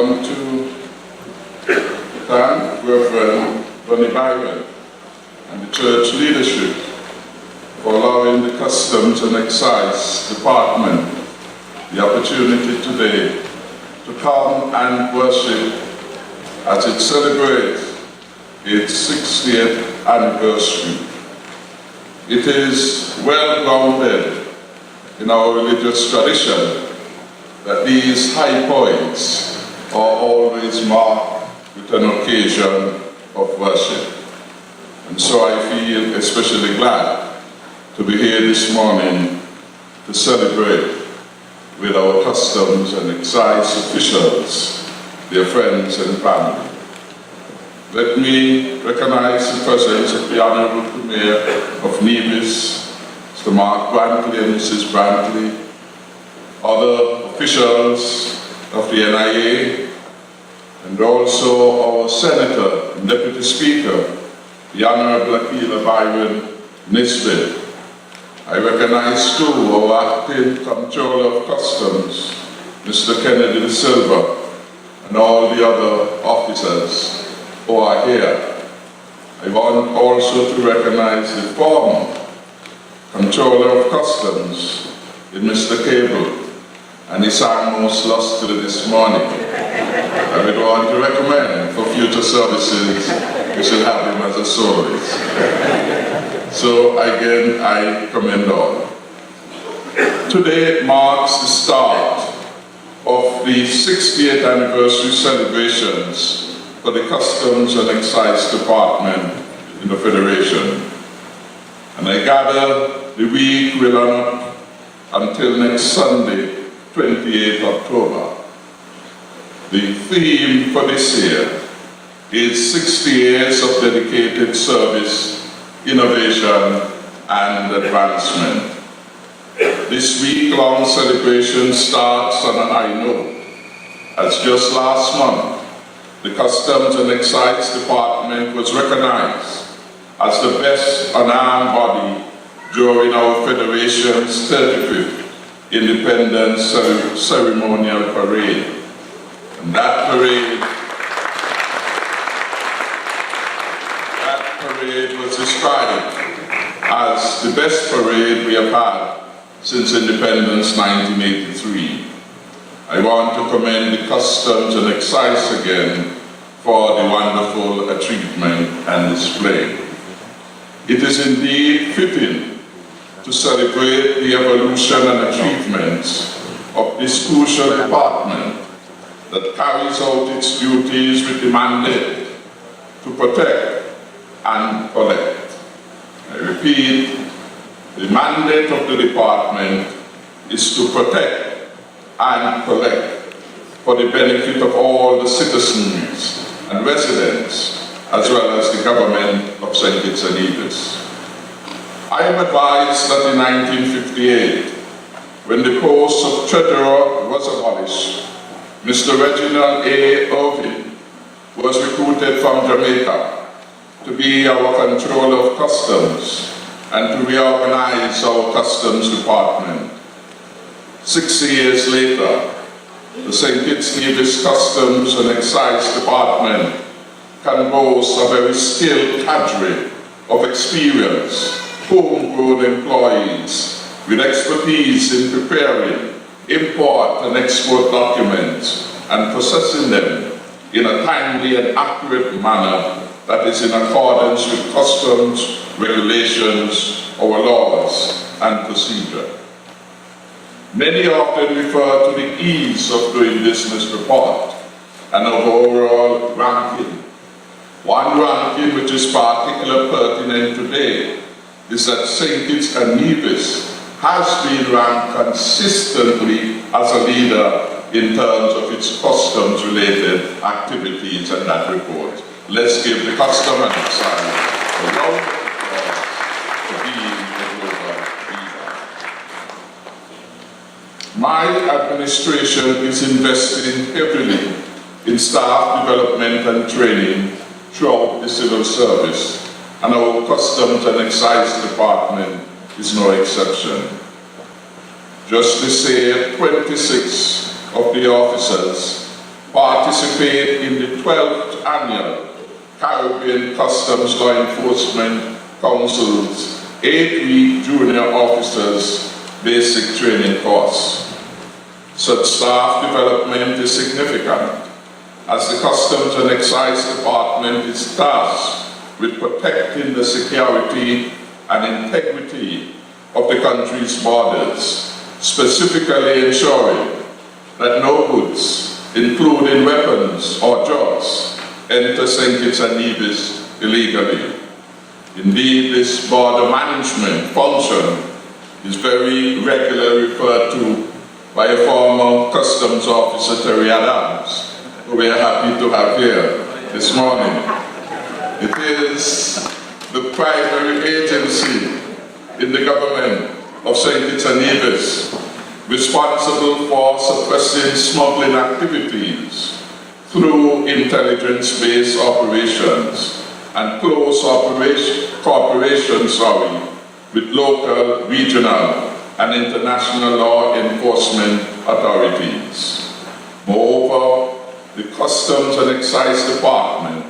want to thank Reverend Bonnie Byron and the church leadership for allowing the Customs and Excise Department the opportunity today to come and worship as it celebrates its 60th anniversary. It is well grounded in our religious tradition that these high points are always marked with an occasion of worship. And so I feel especially glad to be here this morning to celebrate with our Customs and Excise officials, their friends and family. Let me recognize the presence of the Honorable Mayor of Nevis, Mr. Mark Brantley and Mrs. Brantley, other officials of the NIA, and also our Senator and Deputy Speaker, the Honorable Akila Byron Nisbet. I recognize too our Acting Comptroller of Customs, Mr. Kennedy De Silva, and all the other officers who are here. I want also to recognize the former Comptroller of Customs, in Mr. Cable, and he sang most lustily this morning. I would want to recommend for future services, we should have him as a soloist. So again, I commend all. Today marks the start of the 60th anniversary celebrations for the Customs and Excise Department in the Federation. And I gather the week will run up until next Sunday, 28th October. The theme for this year is 60 years of dedicated service, innovation, and advancement. This week-long celebration starts on a high note, as just last month, the Customs and Excise Department was recognized as the best unarmed body during our Federation's 35th Independence Ceremonial Parade. And that parade was described as the best parade we have had since independence 1983. I want to commend the Customs and Excise again for the wonderful achievement and display. It is indeed fitting to celebrate the evolution and achievements of this crucial department that carries out its duties with the mandate to protect and collect. I repeat, the mandate of the department is to protect and collect for the benefit of all the citizens and residents, as well as the government of St. Kitts-Nevis. I am advised that in 1958, when the post of treasurer was abolished, Mr. Reginald A. Irvin was recruited from Jamaica to be our Controller of Customs and to reorganize our Customs Department. 60 years later, the St. Kitts-Nevis Customs and Excise Department can boast a very skilled cadre of experienced, homegrown employees with expertise in preparing import and export documents and processing them in a timely and accurate manner that is in accordance with customs, regulations, our laws, and procedure. Many often refer to the ease of doing business report and of overall ranking. One ranking which is particularly pertinent today is that St. Kitts-Nevis has been ranked consistently as a leader in terms of its customs-related activities and that report. Let's give the Customs and Excise a round of applause for being the global leader. My administration is investing heavily in staff development and training throughout the civil service, and our Customs and Excise Department is no exception. Just this year, 26 of the officers participate in the 12th Annual Caribbean Customs Law Enforcement Council's 8-week Junior Officers Basic Training course. Such staff development is significant, as the Customs and Excise Department is tasked with protecting the security and integrity of the country's borders, specifically ensuring that no goods, including weapons or drugs, enter St. Kitts-Nevis illegally. Indeed, this border management function is very regularly referred to by a former Customs Officer, Terry Adams, who we are happy to have here this morning. It is the primary agency in the government of St. Kitts-Nevis responsible for suppressing smuggling activities through intelligence-based operations and close cooperation with local, regional, and international law enforcement authorities. Moreover, the Customs and Excise Department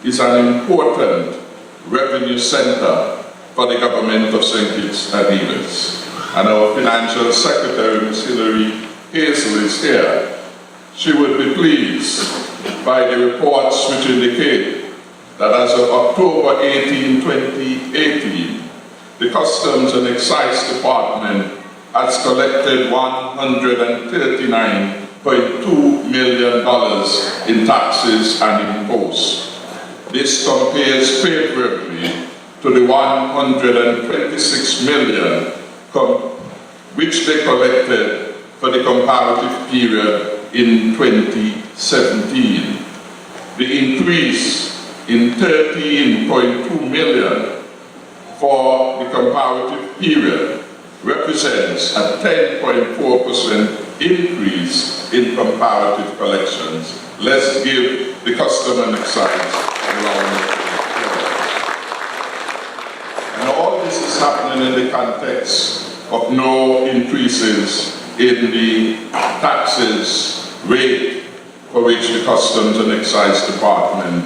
is an important revenue center for the government of St. Kitts-Nevis. And our Financial Secretary, Ms. Hilary Hazel, is here. She would be pleased by the reports which indicate that as of October 18, 2018, the Customs and Excise Department has collected $139.2 million in taxes and imposts. This compares favorably to the $126 million which they collected for the comparative period in 2017. The increase in $13.2 million for the comparative period represents a 10.4% increase in comparative collections. Let's give the Customs and Excise a round of applause. And all this is happening in the context of no increases in the taxes rate for which the Customs and Excise Department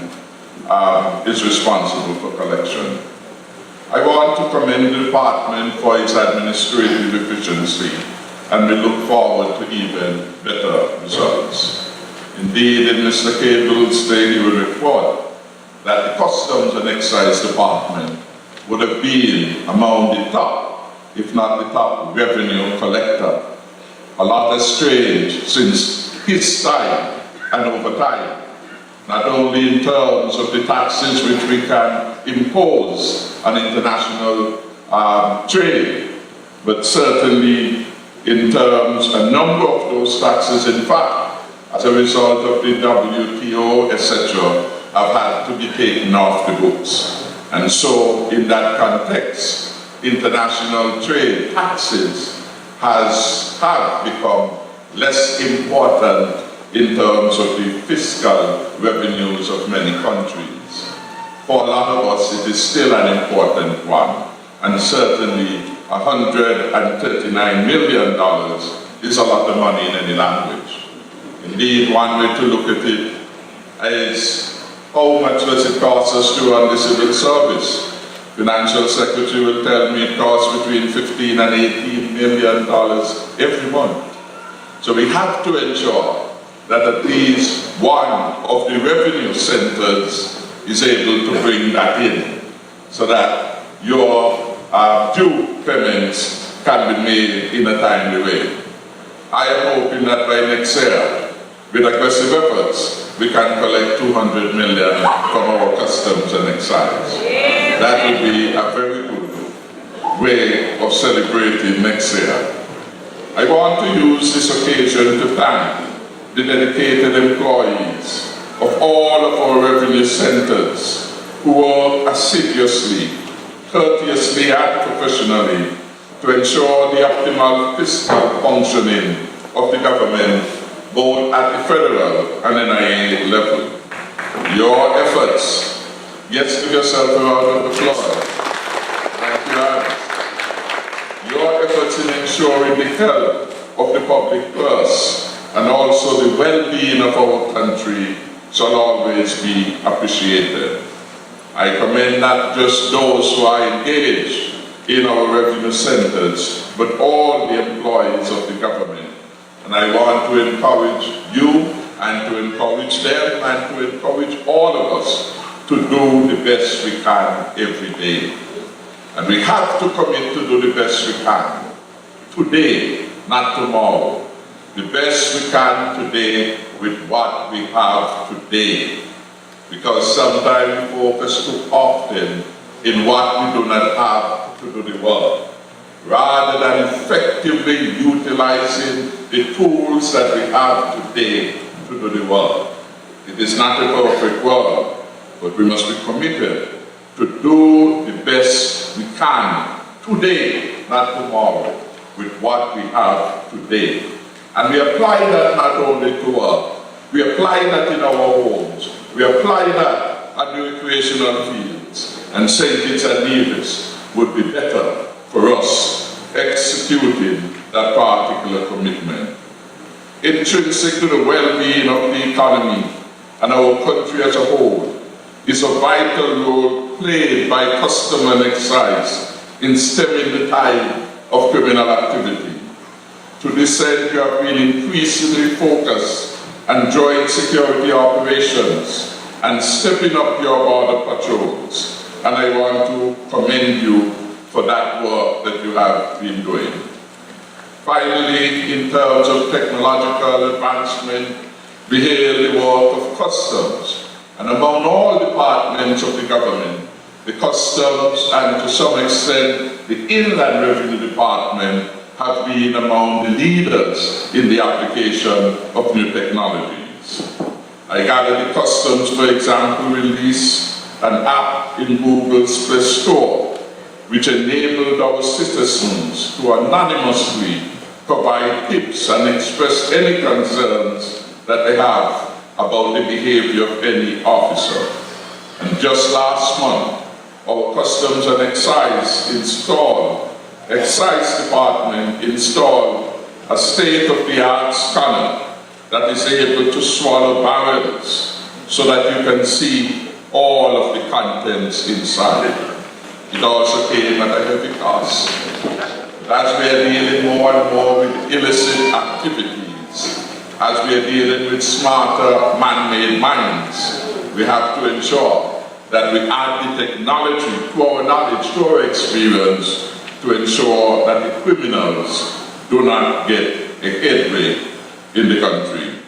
is responsible for collection. I want to commend the department for its administrative efficiency, and we look forward to even better results. Indeed, in Mr. Cable's day, he will report that the Customs and Excise Department would have been among the top, if not the top, revenue collector. A lot has changed since his time and over time, not only in terms of the taxes which we can impose on international trade, but certainly in terms, a number of those taxes, in fact, as a result of the WTO, etc., have had to be taken off the books. And so, in that context, international trade taxes have become less important in terms of the fiscal revenues of many countries. For a lot of us, it is still an important one, and certainly $139 million is a lot of money in any language. Indeed, one way to look at it is how much does it cost us to run the civil service? Financial Secretary will tell me it costs between $15 and $18 million every month. So we have to ensure that at least one of the revenue centers is able to bring that in, so that your due payments can be made in a timely way. I am hoping that by next year, with aggressive efforts, we can collect $200 million from our Customs and Excise. That would be a very good way of celebrating next year. I want to use this occasion to thank the dedicated employees of all of our revenue centers who work assiduously, courteously, and professionally to ensure the optimal fiscal functioning of the government, both at the federal and NIA level. Your efforts, yes, give yourself a round of applause. Thank you, Alex. Your efforts in ensuring the health of the public purse and also the well-being of our country shall always be appreciated. I commend not just those who are engaged in our revenue centers, but all the employees of the government. And I want to encourage you and to encourage them and to encourage all of us to do the best we can every day. And we have to commit to do the best we can today, not tomorrow. The best we can today with what we have today. Because sometimes we focus too often in what we do not have to do the work, rather than effectively utilizing the tools that we have today to do the work. It is not a perfect world, but we must be committed to do the best we can today, not tomorrow, with what we have today. And we apply that not only to work, we apply that in our homes, we apply that at the recreational fields, and St. Kitts-Nevis would be better for us executing that particular commitment. Intrinsic to the well-being of the economy and our country as a whole is a vital role played by custom and excise in stemming the tide of criminal activity. To this end, you have been increasingly focused on joint security operations and stepping up your border patrols. And I want to commend you for that work that you have been doing. Finally, in terms of technological advancement, we hail the work of customs. And among all departments of the government, the customs and to some extent the Inland Revenue Department have been among the leaders in the application of new technologies. I gather the customs, for example, released an app in Google's Play Store, which enabled our citizens to anonymously provide tips and express any concerns that they have about the behavior of any officer. And just last month, our Customs and Excise Department installed a state-of-the-art scanner that is able to swallow barrels so that you can see all of the contents inside. It also came at a heavy cost. But as we are dealing more and more with illicit activities, as we are dealing with smarter man-made mines, we have to ensure that we add the technology to our knowledge, to our experience, to ensure that the criminals do not get a headway in the country.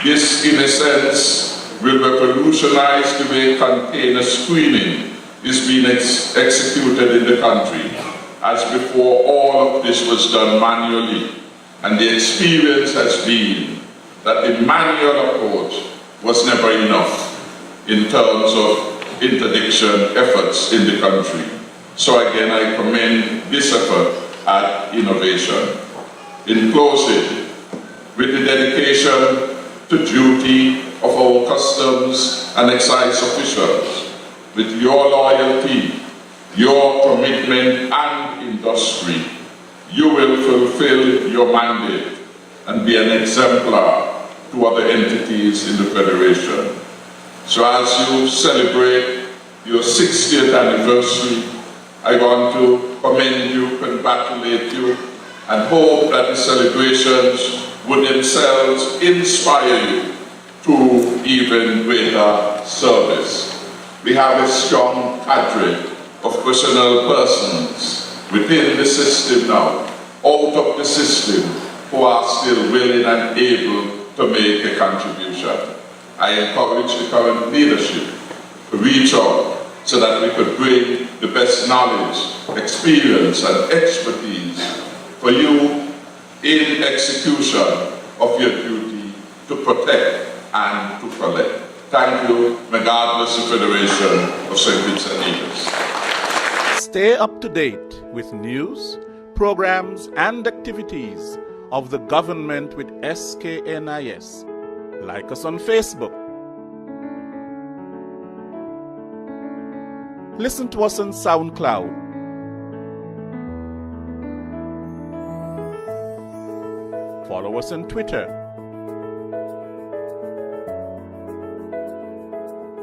This, in a sense, will revolutionize the way container screening is being executed in the country, as before all of this was done manually. And the experience has been that the manual approach was never enough in terms of interdiction efforts in the country. So again, I commend this effort at innovation. In closing, with the dedication to duty of our customs and excise officials, with your loyalty, your commitment and industry, you will fulfill your mandate and be an exemplar to other entities in the Federation. So as you celebrate your 60th anniversary, I want to commend you, congratulate you, and hope that the celebrations would themselves inspire you to even greater service. We have a strong cadre of personnel persons within the system now, out of the system, who are still willing and able to make a contribution. I encourage the current leadership to reach out so that we could bring the best knowledge, experience, and expertise for you in execution of your duty to protect and to collect. Thank you. May God bless the Federation of St. Kitts-Nevis. Stay up to date with news, programs, and activities of the government with SKNIS. Like us on Facebook. Listen to us on SoundCloud. Follow us on Twitter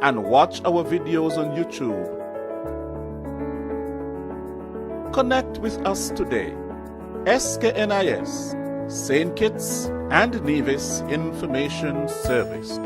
and watch our videos on YouTube. Connect with us today. SKNIS, St. Kitts and Nevis Information Service.